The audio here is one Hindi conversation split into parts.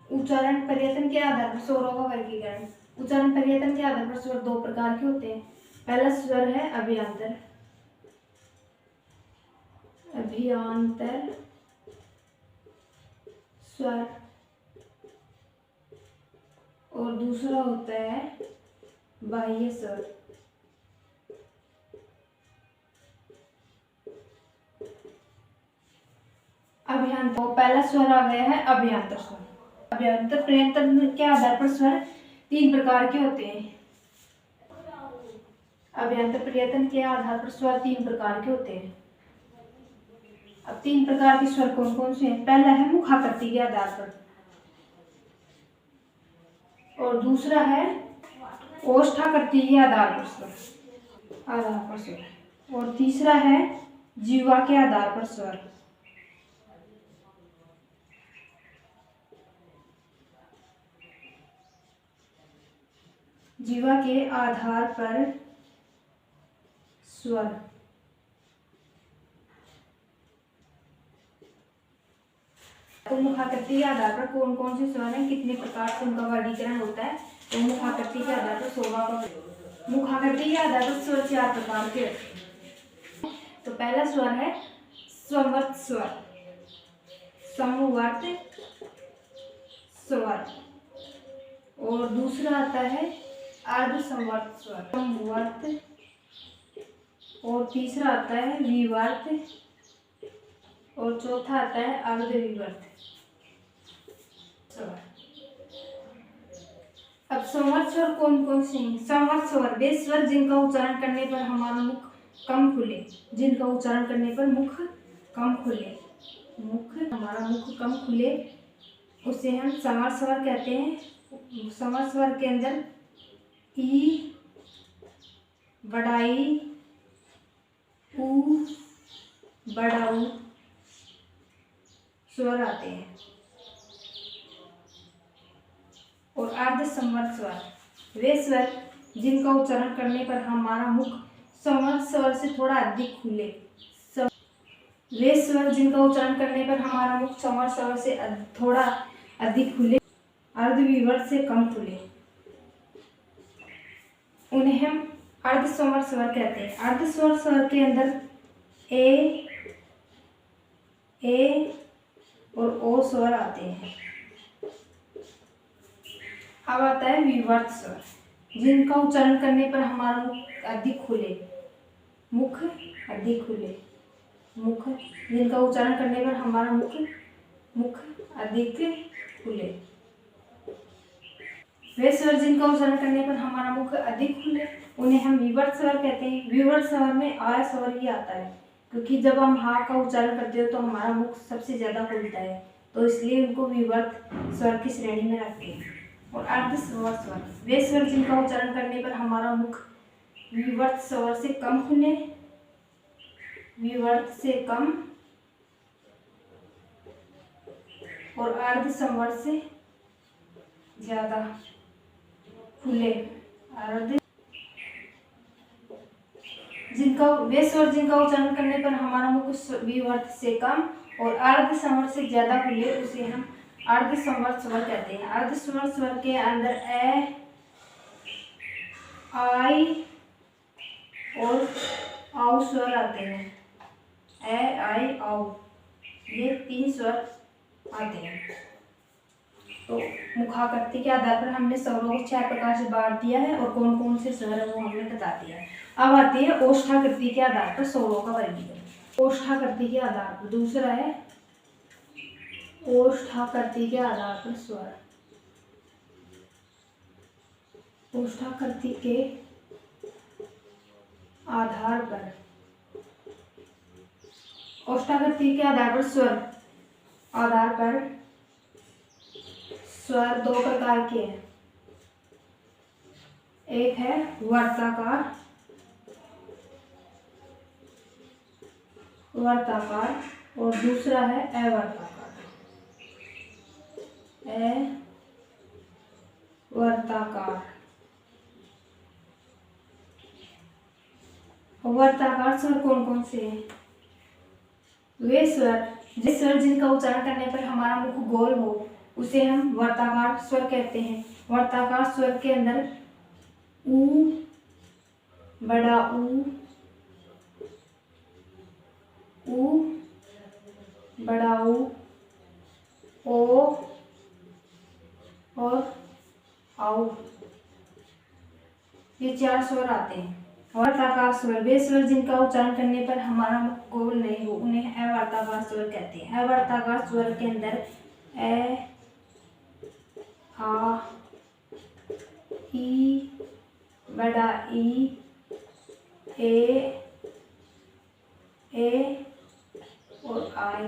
उच्चारण पर्यटन के आधार पर स्वरों का वर्गीकरण। उच्चारण पर्यटन के आधार पर स्वर दो प्रकार के होते हैं। पहला स्वर है अभ्यंतर स्वर, और दूसरा होता है बाह्य स्वर। अभ्यंतर, पहला स्वर आ गया है अभ्यंतर स्वर। अभ्यंतर पर्यटन के आधार पर स्वर तीन प्रकार के होते हैं। अभ्यंतर पर्यटन के आधार पर स्वर तीन प्रकार के होते हैं। अब तीन प्रकार के स्वर कौन कौन से हैं? पहला है मुखाकृति के आधार पर, और दूसरा है ओष्ठाकृति के आधार पर स्वर, और तीसरा है जीवा के आधार पर स्वर। जीवा के आधार पर स्वर। तो मुखाकृति के आधार पर कौन कौन से स्वर हैं, कितने प्रकार से उनका वर्गीकरण होता है? तो मुखाकृति के आधार पर 16 का। मुखाकृति के आधार पर स्वर 4 प्रकार के होते हैं। तो पहला स्वर है समवर्त स्वर, समवर्त स्वर, और दूसरा आता है अर्ध समवर्त स्वर, समवर्त, और तीसरा आता है विवर्त, और चौथा आता है अर्ध विवर्त स्वर। अब समवर्त स्वर कौन कौन से हैं? समवर्त स्वर वे स्वर जिनका उच्चारण करने पर हमारा मुख कम खुले, जिनका उच्चारण करने पर मुख कम खुले, हमारा मुख कम खुले, उसे हम समवर्त स्वर कहते हैं। समवर्त स्वर के अंदर ई, बड़ाई, ऊ, बड़ा ऊ स्वर आते हैं। और अर्ध समवर्त स्वर वे स्वर जिनका उच्चारण करने पर हमारा मुख समवर्त स्वर से थोड़ा अधिक खुले, वे स्वर जिनका उच्चारण करने पर हमारा मुख समवर्त स्वर से थोड़ा अधिक खुले, अर्ध विवर्त से कम खुले, उन्हें हम अर्ध समवर्त स्वर कहते हैं। अर्ध समवर्त स्वर के अंदर ए और ओ स्वर आते हैं। अब आता है विवर्त स्वर, जिनका उच्चारण करने पर हमारा मुख अधिक खुले, जिनका उच्चारण करने पर हमारा मुख अधिक खुले, वे स्वर जिनका उच्चारण करने पर हमारा मुख अधिक खुले, उन्हें हम विवर्त स्वर कहते हैं। विवर्त स्वर में आ स्वर ही आता है, क्योंकि जब हम हा का उच्चारण करते हो तो हमारा मुख सबसे ज्यादा खुलता है, तो इसलिए उनको विवर्त स्वर की श्रेणी में रखते हैं। और अर्ध समवर्त स्वर वे स्वर जिनका उच्चारण करने पर हमारा मुख विवर्त स्वर से कम खुले, विवर्त से कम, और अर्ध समवर्त से ज्यादा खुले, वे स्वर जिनका उच्चारण करने पर हमारा मुख विवर्त से कम और अर्ध समवर्त से ज्यादा खुले, उसे हम अर्ध समवर्त स्वर कहते हैं। अर्ध समवर्त स्वर के अंदर ए, आई और आउ स्वर आते हैं। ए, आई, आउ, ये तीन स्वर आते हैं। तो मुखाकृति के आधार पर हमने स्वरों को 4 प्रकार से बांट दिया है, और कौन कौन से स्वर है वो हमने बता दिया है। अब आती है ओष्ठाकृति के आधार पर स्वरों का वर्गीकरण। ओष्ठाकृति के आधार पर दूसरा है ओष्ठाकृति के आधार पर स्वर। ओष्ठाकृति के आधार पर स्वर 2 प्रकार के हैं। एक है वर्ताकार और दूसरा है अवर्ताकार। वर्ताकार स्वर कौन कौन से हैं? वे स्वर जिनका उच्चारण करने पर हमारा मुख गोल हो उसे हम वर्ताकार स्वर कहते हैं। वर्ताकार स्वर के अंदर ऊ, बड़ा ऊ, बड़ा ऊ, ओ और आउ, ये 4 स्वर आते हैं। वर्ताकार स्वर वे स्वर जिनका उच्चारण करने पर हमारा मुख गोल नहीं हो, उन्हें अवर्ताकार स्वर कहते हैं। अवर्ताकार स्वर के अंदर ए, आ, ई, बड़ा ई, ए और आई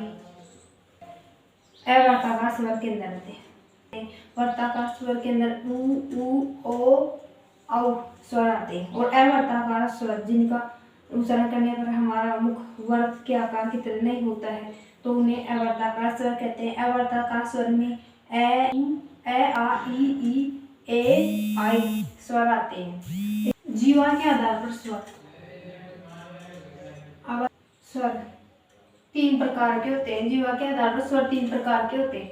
अवर्ताकार स्वर के अंदर आते हैं। वर्ताकार स्वर के अंदर ऊ, ओ, औ स्वर आते हैं। और अवर्ताकार स्वर जिनका उच्चारण करने पर हमारा मुख वर्त के आकार की तरह नहीं होता है तो उन्हें अवर्ताकार स्वर कहते हैं। अवर्ताकार स्वर में ए, आ, ई, ए, आई स्वर आते हैं। जीवा के आधार पर स्वर 3 प्रकार के होते हैं। जीवा के आधार पर स्वर 3 प्रकार के होते हैं।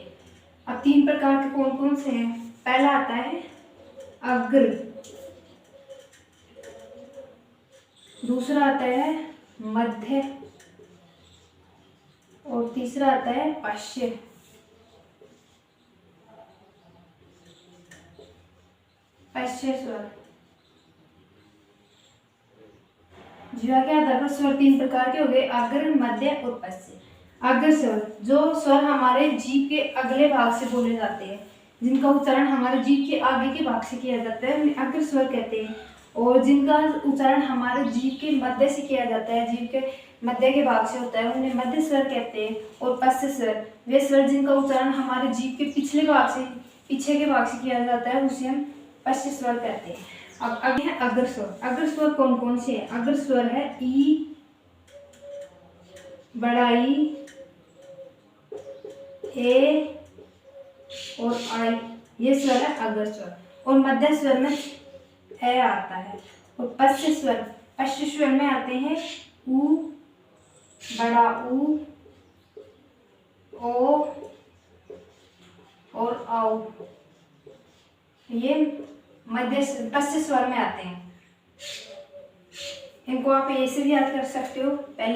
अब 3 प्रकार के कौन कौन से हैं? पहला आता है अग्र, दूसरा आता है मध्य और तीसरा आता है पश्चिम। पश्चिम स्वर जीवा के आधार पर स्वर 3 प्रकार के हो गए, अग्र, मध्य और पश्चिम। अग्र स्वर जो स्वर हमारे जीभ के अगले भाग से बोले जाते हैं, जिनका उच्चारण हमारे जीभ के आगे के भाग से किया जाता है, उन्हें अग्र स्वर कहते हैं। और जिनका उच्चारण हमारे जीभ के मध्य से किया जाता है, जीभ के मध्य के भाग से होता है, उन्हें मध्य स्वर कहते हैं। और पश्च स्वर वे स्वर जिनका उच्चारण हमारे जीभ के पिछले भाग से, पीछे के भाग से किया जाता है, उसे हम पश्च स्वर कहते हैं। अब आगे है अग्र स्वर। अग्र स्वर कौन कौन से हैं? अग्र स्वर है ई, बड़ा ई, ए और आई, ये स्वर है अग्र स्वर। और मध्य स्वर में ए आता है। और पश्च स्वर में आते हैं ऊ, बड़ा ऊ, ओ और औ, ये पश्च स्वर में आते हैं। इनको आप ऐसे भी याद कर सकते हो। पहले